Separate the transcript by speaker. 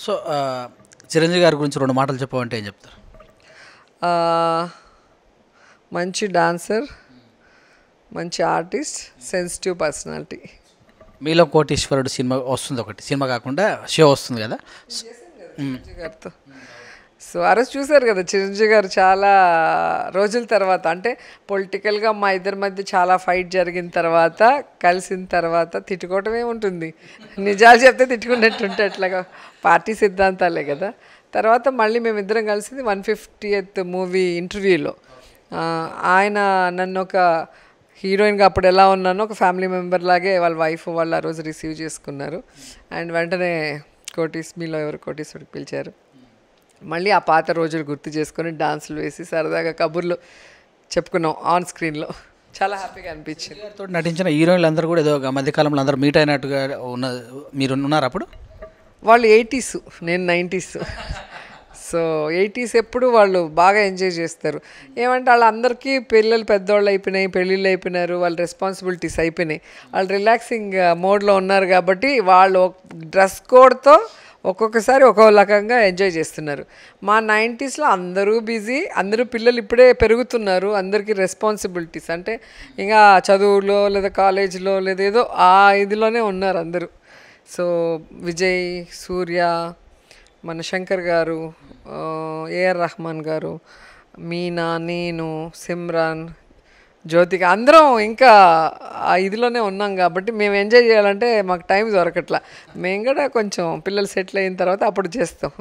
Speaker 1: So Chiranjeevi గారి గురించి 2 మాటలు చెప్పమంటే ఏం చెప్తారు?
Speaker 2: మంచి డాన్సర్, మంచి ఆర్టిస్ట్, సెన్సిటివ్ పర్సనాలిటీ.
Speaker 1: మీలో కోటీశ్వరుడు సినిమా వస్తుంది, ఒకటి సినిమా కాకుండా షో వస్తుంది కదా
Speaker 2: చిరంజీవి గారితో. సో ఆ రోజు చూశారు కదా చిరంజీవి గారు చాలా రోజుల తర్వాత, అంటే పొలిటికల్గా మా ఇద్దరి మధ్య చాలా ఫైట్ జరిగిన తర్వాత, కలిసిన తర్వాత తిట్టుకోవటమే ఉంటుంది. నిజాలు చెప్తే తిట్టుకున్నట్టుంటే అట్లాగా పార్టీ సిద్ధాంతాలే కదా. తర్వాత మళ్ళీ మేమిద్దరం కలిసింది 150th మూవీ ఇంటర్వ్యూలో. ఆయన నన్ను ఒక హీరోయిన్గా అప్పుడు ఎలా ఉన్నానో ఒక ఫ్యామిలీ మెంబర్ లాగే వాళ్ళ వైఫ్ వాళ్ళు ఆ రోజు రిసీవ్ చేసుకున్నారు. అండ్ వెంటనే మీలో ఎవరు కోటీశ్వరికి పిలిచారు. మళ్ళీ ఆ పాత రోజులు గుర్తు చేసుకొని డాన్సులు వేసి సరదాగా కబుర్లు చెప్పుకున్నాం ఆన్ స్క్రీన్లో. చాలా హ్యాపీగా అనిపించింది.
Speaker 1: తోటి నటించిన హీరోయిన్లు అందరూ కూడా ఏదో మధ్యకాలంలో అందరూ మీట్ అయినట్టుగా మీరు ఉన్నారు అప్పుడు?
Speaker 2: వాళ్ళు 80s, నేను 90s. సో 80s ఎప్పుడు వాళ్ళు బాగా ఎంజాయ్ చేస్తారు. ఏమంటే వాళ్ళందరికీ పిల్లలు పెద్దవాళ్ళు అయిపోయినాయి, పెళ్ళిళ్ళు అయిపోయినారు, వాళ్ళ రెస్పాన్సిబిలిటీస్ అయిపోయినాయి, వాళ్ళు రిలాక్సింగ్ మోడ్లో ఉన్నారు. కాబట్టి వాళ్ళు డ్రెస్ కోడ్తో ఒక్కొక్కసారి ఒక్కొక్క రకంగా ఎంజాయ్ చేస్తున్నారు. మా 90sలో అందరూ బిజీ, అందరూ పిల్లలు ఇప్పుడే పెరుగుతున్నారు, అందరికీ రెస్పాన్సిబిలిటీస్ అంటే ఇంకా చదువులో లేదా కాలేజీలో లేదా ఏదో ఆ ఇదిలోనే ఉన్నారు అందరూ. సో విజయ్, సూర్య, మన శంకర్ గారు, ఏఆర్ రెహమాన్ గారు, మీనా, నేను, సిమ్రాన్, జ్యోతిక అందరం ఇంకా ఆ ఇదిలోనే ఉన్నాం. కాబట్టి మేము ఎంజాయ్ చేయాలంటే మాకు టైం దొరకట్లా. మేము కూడా కొంచెం పిల్లలు సెటిల్ అయిన తర్వాత అప్పుడు చేస్తాం.